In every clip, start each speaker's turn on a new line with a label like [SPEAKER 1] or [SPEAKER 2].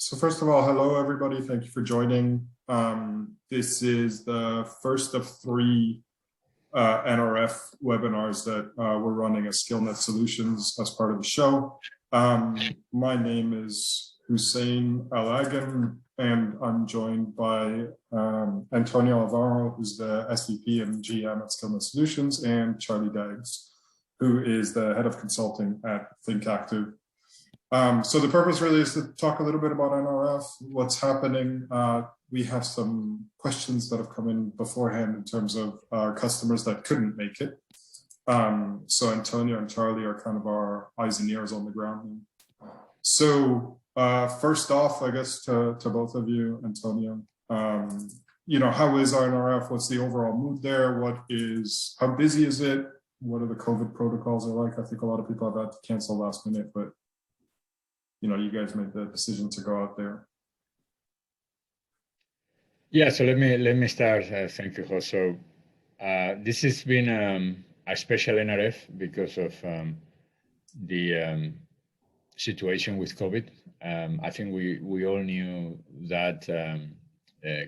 [SPEAKER 1] So first of all, hello everybody. Thank you for joining. This is the first of three NRF webinars that we're running at SkillNet Solutions as part of the show. My name is Hussein Al-Agan, and I'm joined by Antonio Alvaro, who's the SVP and GM at SkillNet Solutions, and Charlie Daggs, who is the head of consulting at ThinkActive. So the purpose really is to talk a little bit about NRF, what's happening. We have some questions that have come in beforehand in terms of our customers that couldn't make it. So Antonio and Charlie are kind of our eyes and ears on the ground. So first off, I guess to both of you, Antonio, you know, how is our NRF? What's the overall mood there? How busy is it? What are the COVID protocols are like? I think a lot of people have had to cancel last minute, but you know, you guys made the decision to go out there.
[SPEAKER 2] Yeah, so let me start. Thank you, Jose. So this has been a special NRF because of the situation with COVID. I think we all knew that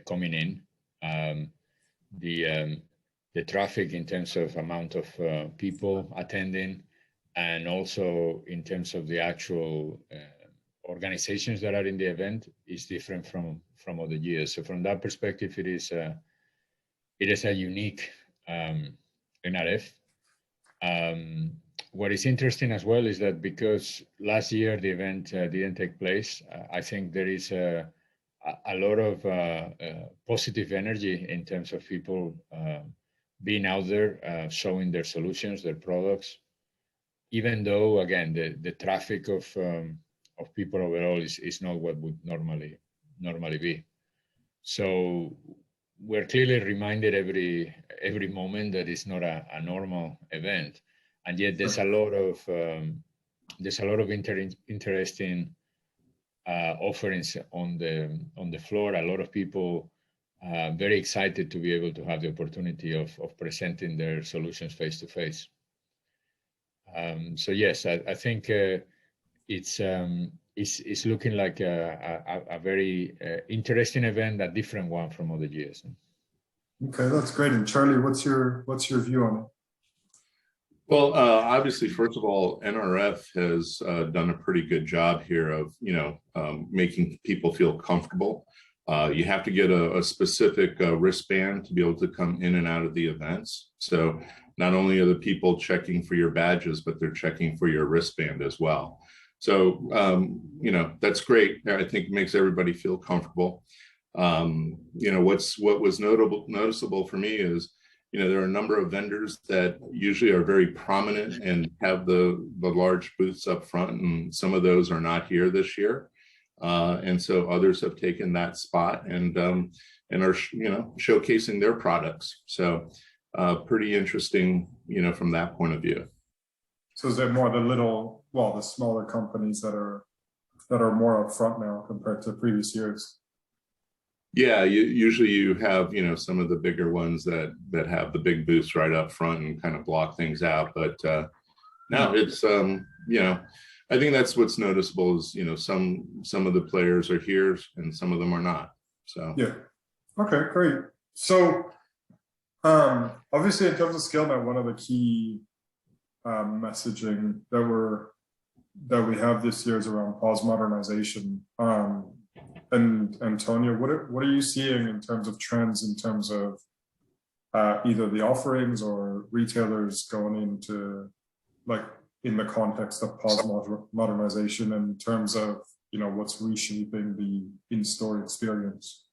[SPEAKER 2] coming in. The traffic in terms of amount of people attending, and also in terms of the actual organizations that are in the event is different from other years. So from that perspective, it is a unique NRF. What is interesting as well is that because last year the event didn't take place, I think there is a lot of positive energy in terms of people being out there, showing their solutions, their products, even though, again, the traffic of people overall is not what would normally be. So we're clearly reminded every moment that it's not a normal event, and yet there's a lot of interesting offerings on the floor. A lot of people very excited to be able to have the opportunity of presenting their solutions face to face. So yes, I think it's looking like a very interesting event, a different one from other years.
[SPEAKER 1] Okay, that's great. And Charlie, what's your view on it?
[SPEAKER 3] Well, obviously, first of all, NRF has done a pretty good job here of making people feel comfortable. You have to get a specific wristband to be able to come in and out of the events. So not only are the people checking for your badges, but they're checking for your wristband as well. So, that's great. I think it makes everybody feel comfortable. What was noticeable for me is, there are a number of vendors that usually are very prominent and have the large booths up front, and some of those are not here this year. And so others have taken that spot and are, showcasing their products. So pretty interesting, from that point of view.
[SPEAKER 1] So is there more the smaller companies that are more up front now compared to previous years?
[SPEAKER 3] Yeah, usually you have, some of the bigger ones that have the big booths right up front and kind of block things out. But no, it's, I think that's what's noticeable is, some of the players are here and some of them are not. So
[SPEAKER 1] yeah. Okay, great. So obviously in terms of SkillNet, one of the key messaging that we have this year is around pause modernization. And Antonio, what are you seeing in terms of trends in terms of either the offerings or retailers going into, like, in the context of pause modernization in terms of, what's reshaping the in-store experience?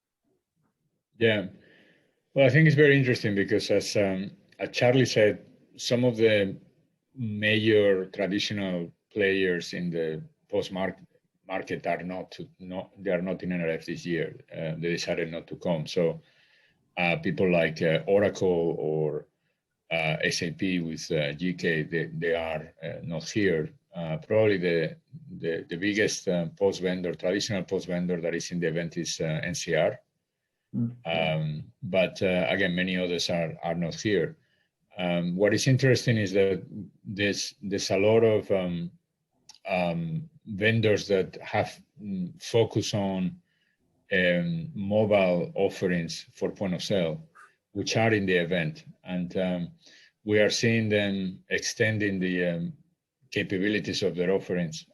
[SPEAKER 2] Yeah, well, I think it's very interesting because as Charlie said, some of the major traditional players in the post-market are not in NRF this year. They decided not to come. So people like Oracle or SAP with GK, they are not here. Probably the biggest traditional post vendor that is in the event is NCR. But again, many others are not here. What is interesting is that there's a lot of vendors that have focus on mobile offerings for point of sale, which are in the event. And we are seeing them extending the capabilities of their offerings,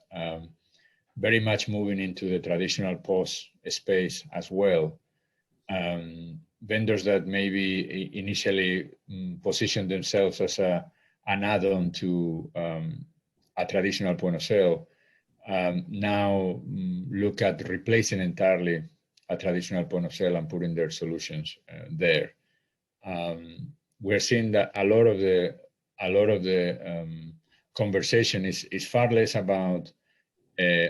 [SPEAKER 2] very much moving into the traditional POS space as well. Vendors that maybe initially positioned themselves as an add-on to a traditional point of sale, now look at replacing entirely a traditional point of sale and putting their solutions there. We're seeing that a lot of the conversation is far less about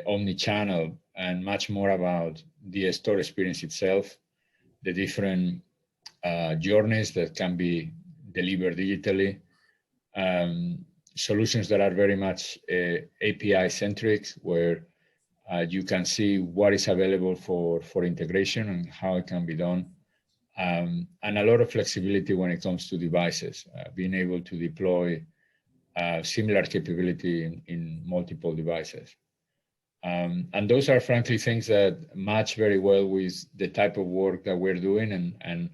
[SPEAKER 2] omni-channel and much more about the store experience itself, the different journeys that can be delivered digitally, solutions that are very much API centric, where you can see what is available for integration and how it can be done, and a lot of flexibility when it comes to devices, being able to deploy similar capability in multiple devices. And those are frankly things that match very well with the type of work that we're doing and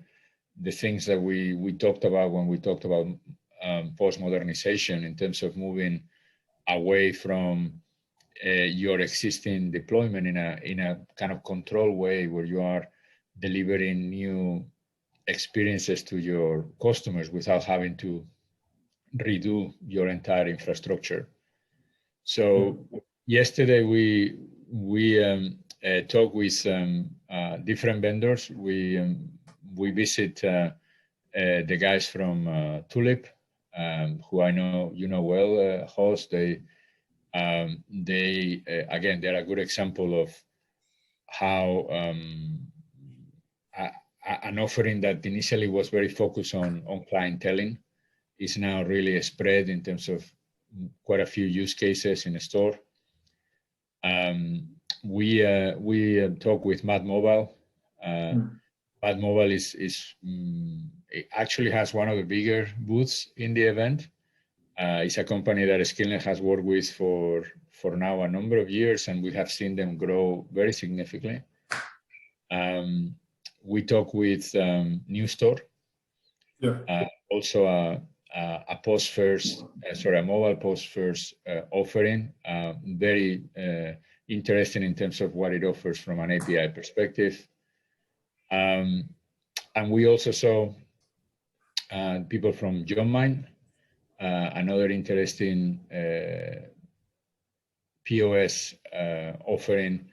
[SPEAKER 2] the things that we talked about when we talked about post-modernization, in terms of moving away from your existing deployment in a kind of controlled way, where you are delivering new experiences to your customers without having to redo your entire infrastructure. So yesterday we talked with some different vendors. We visit the guys from Tulip, who I know you know well, Host. They again, they're a good example of how an offering that initially was very focused on clienteling is now really spread in terms of quite a few use cases in a store. We talk with Mad Mobile. Mad Mobile it actually has one of the bigger booths in the event. It's a company that SkillNet has worked with for now a number of years, and we have seen them grow very significantly. We talk with New Store, also a post first, a mobile post first offering, very interesting in terms of what it offers from an API perspective. And we also saw people from John Mine, another interesting POS offering,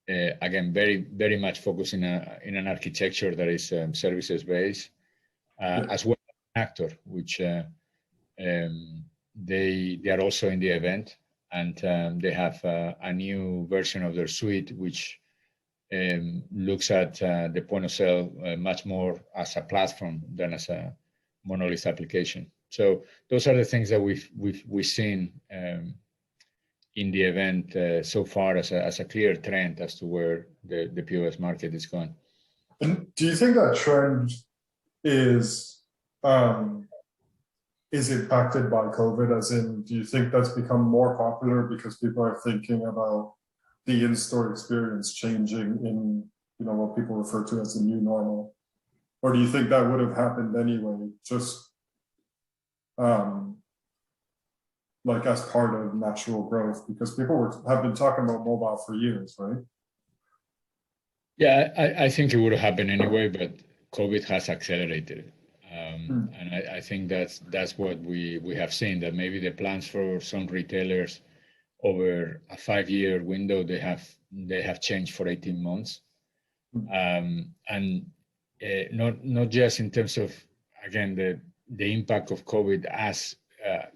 [SPEAKER 2] again, very much focused in an architecture that is services based, as well as an actor, which they are also in the event, and they have a new version of their suite, which looks at the point of sale much more as a platform than as a monolith application. So those are the things that we've seen in the event so far as a clear trend as to where the POS market is going.
[SPEAKER 1] And do you think that trend is impacted by COVID? As in, do you think that's become more popular because people are thinking about the in-store experience changing in, what people refer to as the new normal? Or do you think that would have happened anyway, just like as part of natural growth? Because people have been talking about mobile for years, right?
[SPEAKER 2] Yeah, I think it would have happened anyway, but COVID has accelerated it. And I think that's what we have seen, that maybe the plans for some retailers over a 5-year window, they have changed for 18 months. And not just in terms of, again, the impact of COVID as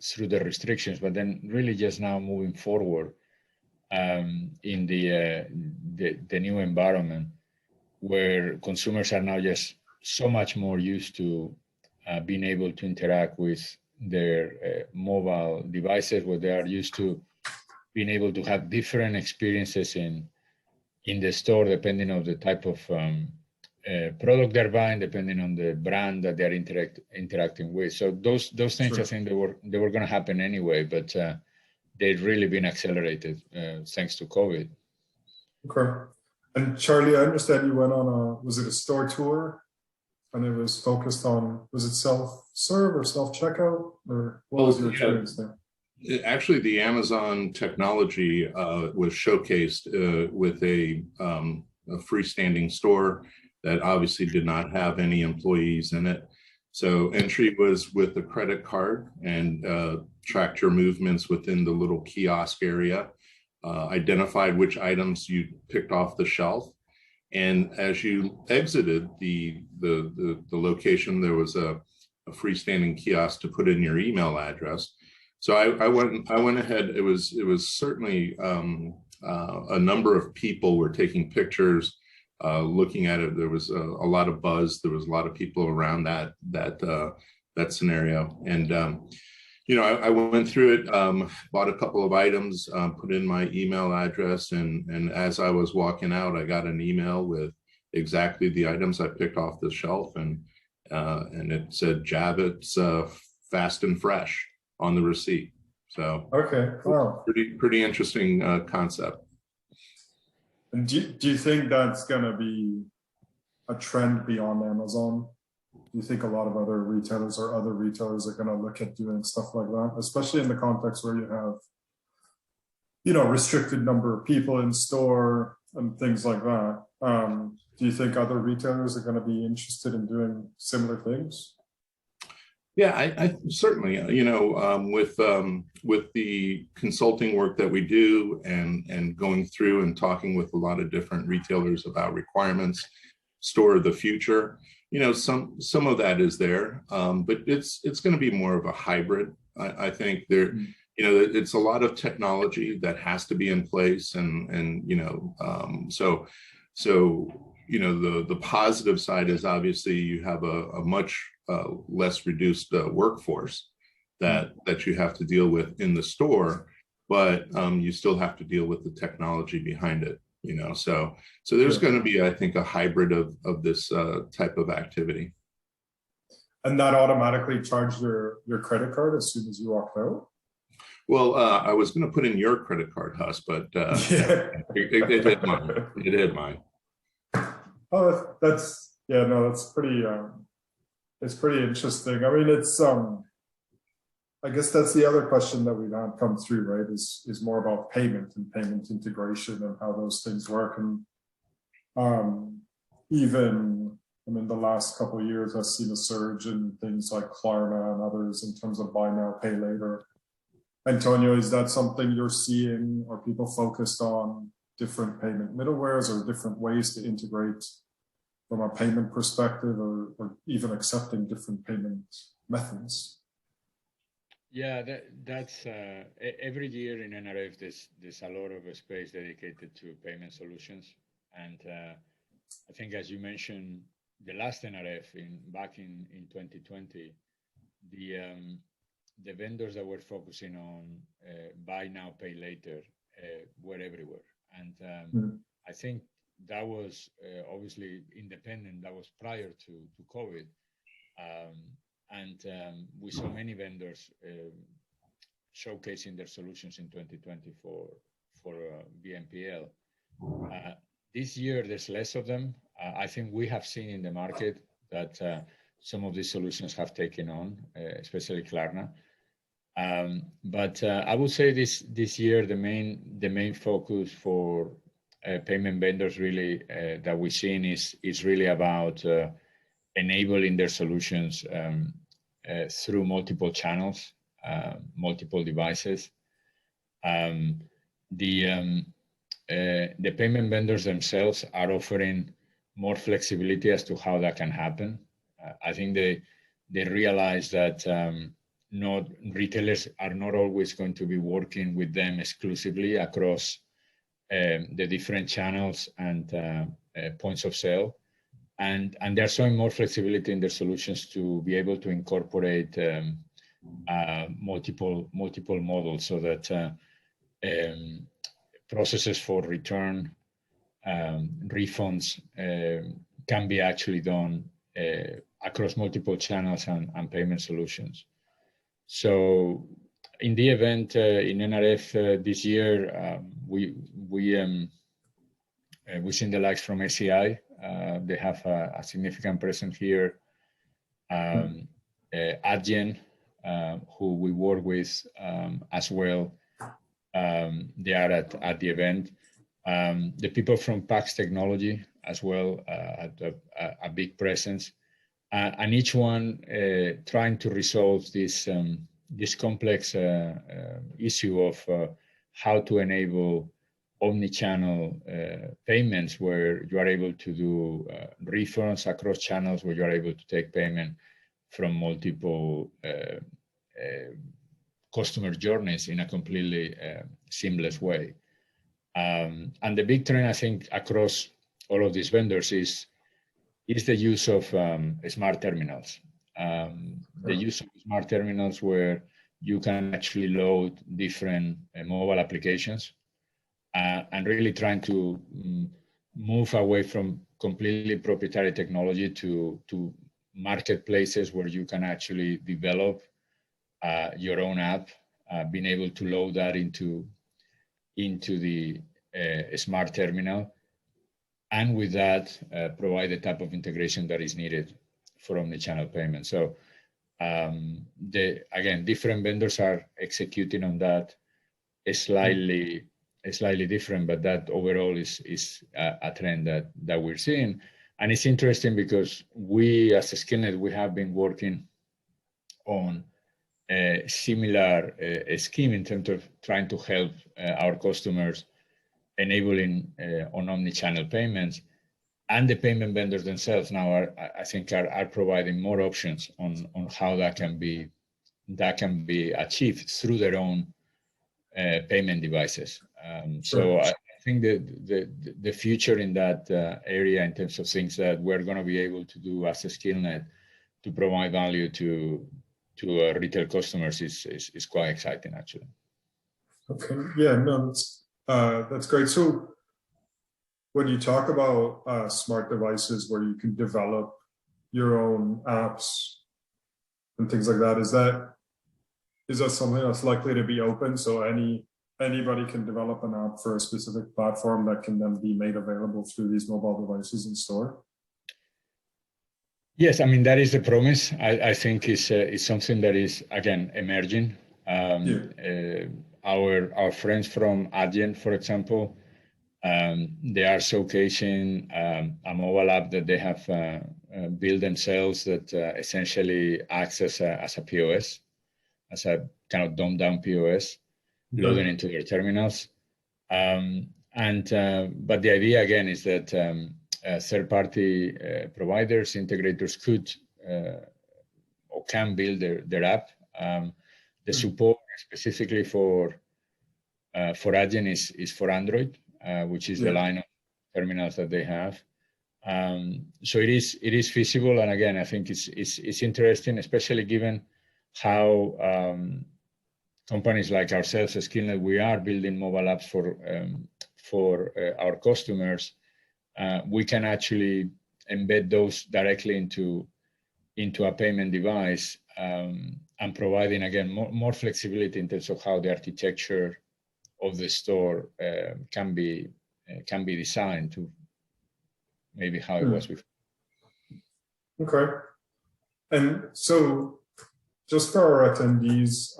[SPEAKER 2] through the restrictions, but then really just now moving forward in the new environment, where consumers are now just so much more used to being able to interact with their mobile devices, where they are used to being able to have different experiences in the store, depending on the type of product they're buying, depending on the brand that they're interacting with. So those things, I think they were going to happen anyway, but they've really been accelerated thanks to COVID.
[SPEAKER 1] Okay. And Charlie, I understand you went on was it a store tour? And it was focused on, was it self-serve or self-checkout? Or what was your experience there?
[SPEAKER 3] Actually, the Amazon technology was showcased with a freestanding store that obviously did not have any employees in it. So entry was with the credit card and tracked your movements within the little kiosk area, identified which items you picked off the shelf. And as you exited the location, there was a freestanding kiosk to put in your email address. So I went ahead. It was certainly a number of people were taking pictures, looking at it. There was a lot of buzz. There was a lot of people around that scenario. And you know, I went through it, bought a couple of items, put in my email address, and as I was walking out, I got an email with exactly the items I picked off the shelf, and it said Javits fast and fresh on the receipt. So
[SPEAKER 1] okay, wow,
[SPEAKER 3] pretty interesting concept.
[SPEAKER 1] And do you think that's gonna be a trend beyond Amazon? Do you think a lot of other retailers or other retailers are gonna look at doing stuff like that, especially in the context where you have, you know, restricted number of people in store and things like that? Do you think other retailers are going to be interested in doing similar things?
[SPEAKER 3] Yeah, I certainly, you know, with the consulting work that we do and going through and talking with a lot of different retailers about requirements, store of the future, you know, some of that is there, but it's going to be more of a hybrid. I think there, you know, it's a lot of technology that has to be in place, and you know, so you know, the positive side is obviously you have a much less reduced workforce that you have to deal with in the store, but you still have to deal with the technology behind it, you know. So there's going to be, I think, a hybrid of this type of activity.
[SPEAKER 1] And that automatically charged your credit card as soon as you walked out?
[SPEAKER 3] Well, I was going to put in your credit card, Huss, but it hit mine. It hit mine.
[SPEAKER 1] Oh, that's yeah, no, that's pretty. It's pretty interesting. I mean, it's I guess that's the other question that we've had come through, right? Is more about payment and payment integration and how those things work. And even I mean, the last couple of years, I've seen a surge in things like Klarna and others in terms of buy now, pay later. Antonio, is that something you're seeing, or people focused on different payment middlewares or different ways to integrate from a payment perspective, or even accepting different payment methods?
[SPEAKER 2] Yeah, that's every year in NRF, there's a lot of space dedicated to payment solutions. And I think, as you mentioned, the last NRF back in 2020, the vendors that were focusing on buy now, pay later were everywhere. And I think that was obviously independent. That was prior to COVID. And we saw many vendors showcasing their solutions in 2020 for BNPL. This year, there's less of them. I think we have seen in the market that some of these solutions have taken on, especially Klarna. But I would say this year, the main focus for payment vendors really that we've seen is really about enabling their solutions through multiple channels, multiple devices. The payment vendors themselves are offering more flexibility as to how that can happen. I think they realize that retailers are not always going to be working with them exclusively across the different channels and points of sale. And they're showing more flexibility in their solutions to be able to incorporate multiple models, so that processes for return, refunds can be actually done across multiple channels and payment solutions. So in the event in NRF this year, we we've seen the likes from ACI. They have a significant presence here. Adyen, who we work with as well. They are at the event. The people from Pax Technology as well had a big presence, and each one trying to resolve this complex issue of how to enable omni-channel payments, where you are able to do refunds across channels, where you are able to take payment from multiple customer journeys in a completely seamless way. And the big trend, I think, across all of these vendors is the use of smart terminals. The use of smart terminals where you can actually load different mobile applications, and really trying to move away from completely proprietary technology to marketplaces where you can actually develop your own app, being able to load that into the smart terminal, and with that provide the type of integration that is needed for omni-channel payment. So again, different vendors are executing on that slightly different, but that overall is a trend that we're seeing. And it's interesting because we, as a SkillNet, we have been working on a similar scheme in terms of trying to help our customers enabling on omni-channel payments, and the payment vendors themselves now are providing more options on how that can be achieved through their own payment devices. So I think the future in that area, in terms of things that we're going to be able to do as a SkillNet to provide value to retail customers is quite exciting, actually.
[SPEAKER 1] Okay, yeah, no, that's great. So when you talk about smart devices where you can develop your own apps and things like that, is that something that's likely to be open? So anybody can develop an app for a specific platform that can then be made available through these mobile devices in store?
[SPEAKER 2] Yes, I mean, that is the promise. I think is something that is, again, emerging. Our friends from Adyen, for example, they are showcasing a mobile app that they have built themselves that essentially acts as a POS, as a kind of dumbed down POS, loading into their terminals. But the idea, again, is that third-party providers, integrators could or can build their app. The support specifically for Adyen is for Android, which is the line of terminals that they have. So it is feasible, and again, I think it's interesting, especially given how companies like ourselves, SkillNet, we are building mobile apps for our customers. We can actually embed those directly into a payment device, and providing, again, more flexibility in terms of how the architecture of the store can be designed to maybe how it was before.
[SPEAKER 1] Okay. And so just for our attendees,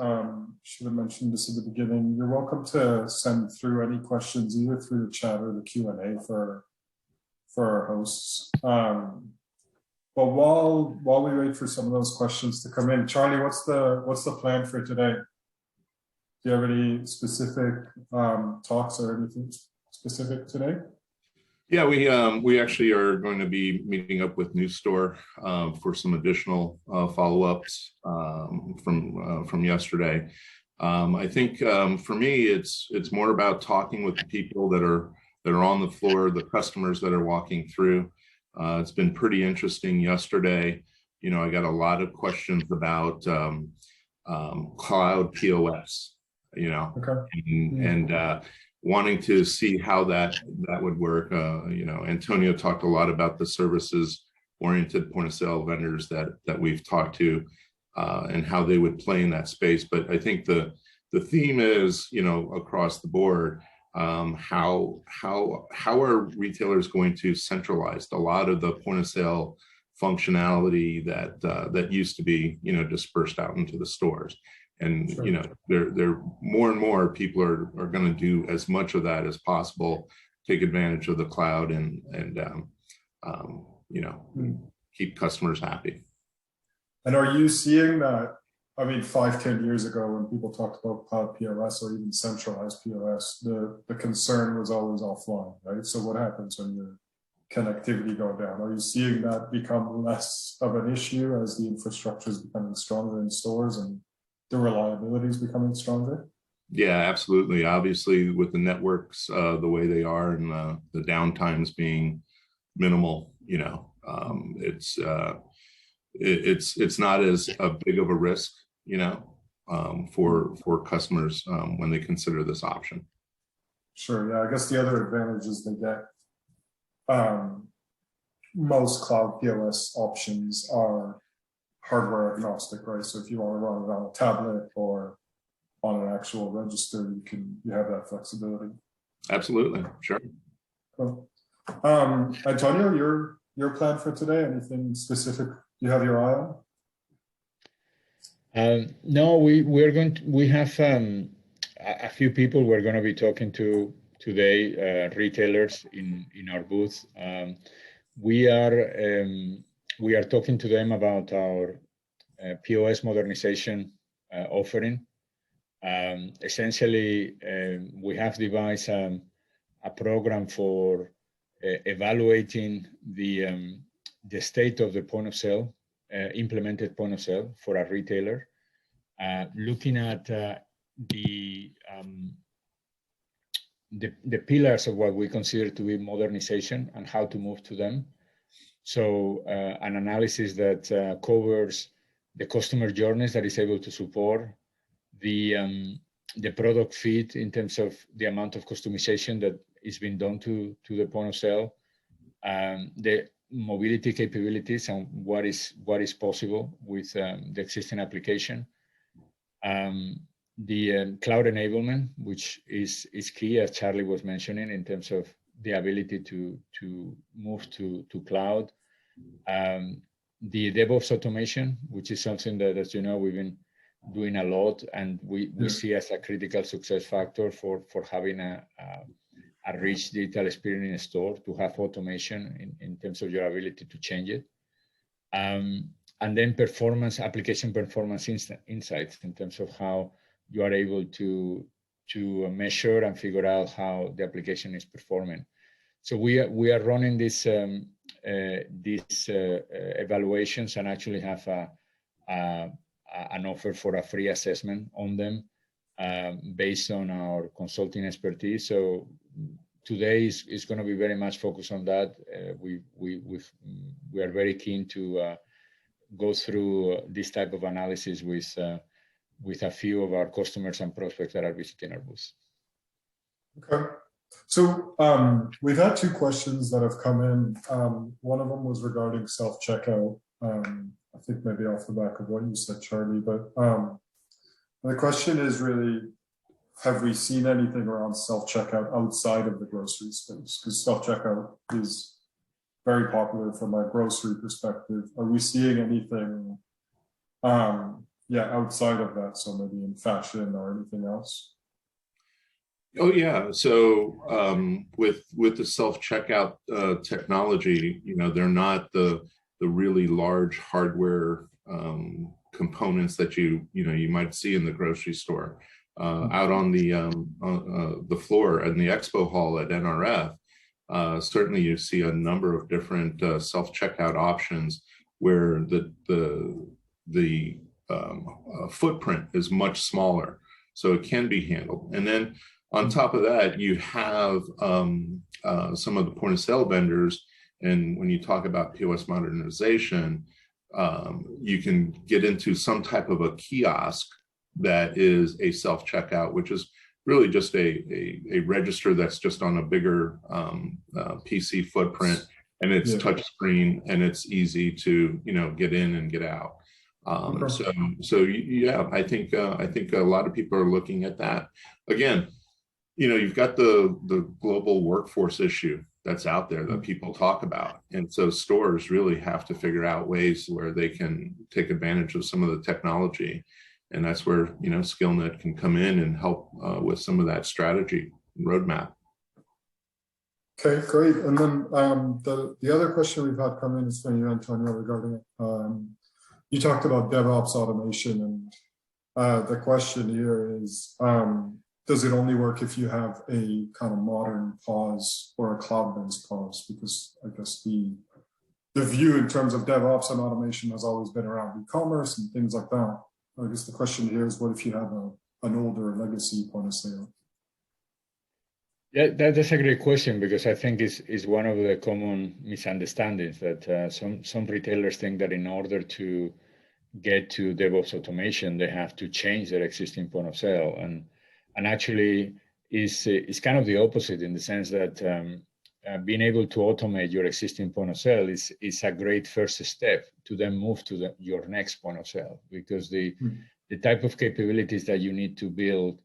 [SPEAKER 1] should have mentioned this at the beginning, you're welcome to send through any questions either through the chat or the Q&A for our hosts. But while we wait for some of those questions to come in, Charlie, what's the plan for today? Do you have any specific talks or anything specific today?
[SPEAKER 3] Yeah, we actually are going to be meeting up with News Store for some additional follow-ups from yesterday. I think for me, it's more about talking with the people that are on the floor, the customers that are walking through. It's been pretty interesting yesterday. You know, I got a lot of questions about cloud POS, you know, and wanting to see how that would work. You know, Antonio talked a lot about the services-oriented point-of-sale vendors that we've talked to and how they would play in that space. But I think the theme is, you know, across the board, how are retailers going to centralize a lot of the point of sale functionality that used to be, dispersed out into the stores? And,
[SPEAKER 1] Sure.
[SPEAKER 3] there more and more people are going to do as much of that as possible, take advantage of the cloud and keep customers happy.
[SPEAKER 1] And are you seeing that? I mean, 5-10 years ago, when people talked about cloud POS or even centralized POS, the concern was always offline, right? So what happens when your connectivity go down? Are you seeing that become less of an issue as the infrastructure is becoming stronger in stores and the reliability is becoming stronger?
[SPEAKER 3] Yeah, absolutely. Obviously, with the networks the way they are and the downtimes being minimal, it's not as big of a risk, for customers when they consider this option.
[SPEAKER 1] Sure. Yeah, I guess the other advantage is they get most cloud POS options are hardware agnostic, right? So if you want to run it on a tablet or on an actual register, you have that flexibility.
[SPEAKER 3] Absolutely, sure.
[SPEAKER 1] Cool. Antonio, your plan for today? Anything specific you have your eye on?
[SPEAKER 2] No, we have a few people we're going to be talking to today, retailers in our booth. We are talking to them about our POS modernization offering. Essentially, we have devised a program for evaluating the state of the point of sale, implemented point of sale for a retailer, looking at the pillars of what we consider to be modernization and how to move to them. So an analysis that covers the customer journeys that is able to support the product fit in terms of the amount of customization that is being done to the point of sale, the mobility capabilities and what is possible with the existing application, the cloud enablement, which is key, as Charlie was mentioning, in terms of the ability to move to cloud, the DevOps automation, which is something that, as you know, we've been doing a lot, and we see as a critical success factor for having a rich digital experience in a store, to have automation in terms of your ability to change it. And then application performance insights in terms of how you are able to measure and figure out how the application is performing. So we are running these evaluations and actually have an offer for a free assessment on them based on our consulting expertise. So today is going to be very much focused on that. We are very keen to go through this type of analysis with a few of our customers and prospects that are visiting our booth.
[SPEAKER 1] Okay. So we've had two questions that have come in. One of them was regarding self-checkout. I think maybe off the back of what you said, Charlie, but the question is really, have we seen anything around self-checkout outside of the grocery space? Because self-checkout is very popular from a grocery perspective. Are we seeing anything outside of that? So maybe in fashion or anything else?
[SPEAKER 3] Oh yeah. So with the self-checkout technology, they're not the really large hardware components that you might see in the grocery store. Out on the floor in the expo hall at NRF, certainly you see a number of different self-checkout options where the footprint is much smaller, so it can be handled. And then on top of that, you have some of the point of sale vendors. And when you talk about POS modernization, you can get into some type of a kiosk that is a self-checkout, which is really just a register that's just on a bigger PC footprint, and it's touch screen, and it's easy to get in and get out. So yeah, I think a lot of people are looking at that. Again, you've got the global workforce issue that's out there that people talk about. And so stores really have to figure out ways where they can take advantage of some of the technology. And that's where, SkillNet can come in and help with some of that strategy roadmap.
[SPEAKER 1] Okay, great. And then the other question we've had come in is from you, Antonio, regarding you talked about DevOps automation, and the question here is, does it only work if you have a kind of modern POS or a cloud-based POS? Because I guess the view in terms of DevOps and automation has always been around e-commerce and things like that. I guess the question here is, what if you have an older legacy point of sale?
[SPEAKER 2] Yeah, that's a great question, because I think is one of the common misunderstandings that some retailers think that in order to get to DevOps automation, they have to change their existing point of sale, and actually is kind of the opposite, in the sense that being able to automate your existing point of sale is a great first step to then move to your next point of sale, because the type of capabilities that you need to build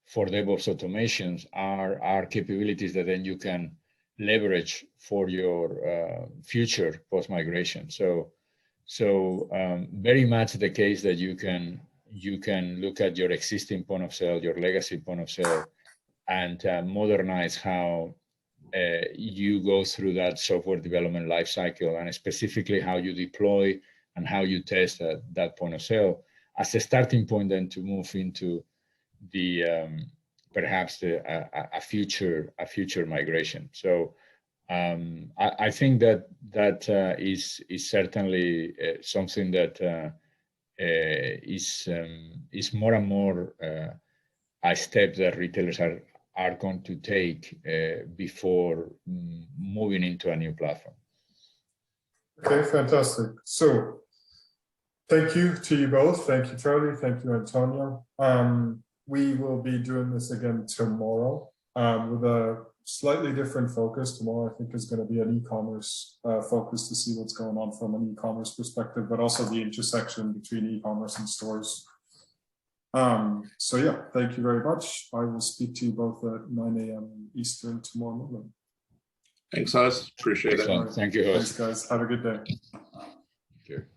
[SPEAKER 2] for DevOps automations are capabilities that then you can leverage for your future post-migration. So very much the case that you can look at your existing point of sale, your legacy point of sale, and modernize how you go through that software development lifecycle, and specifically how you deploy and how you test that point of sale as a starting point, then to move into the perhaps a future migration. So I think that is certainly something that is more and more a step that retailers are going to take before moving into a new platform.
[SPEAKER 1] Okay, fantastic. So thank you to you both. Thank you, Charlie. Thank you, Antonio. We will be doing this again tomorrow with a slightly different focus. Tomorrow, I think, is going to be an e-commerce focus to see what's going on from an e-commerce perspective, but also the intersection between e-commerce and stores. So yeah, thank you very much. I will speak to you both at 9 a.m. Eastern tomorrow morning.
[SPEAKER 3] Thanks, Oz. Appreciate it.
[SPEAKER 2] Thank you, host.
[SPEAKER 1] Thanks, guys. Have a good day.
[SPEAKER 2] Sure.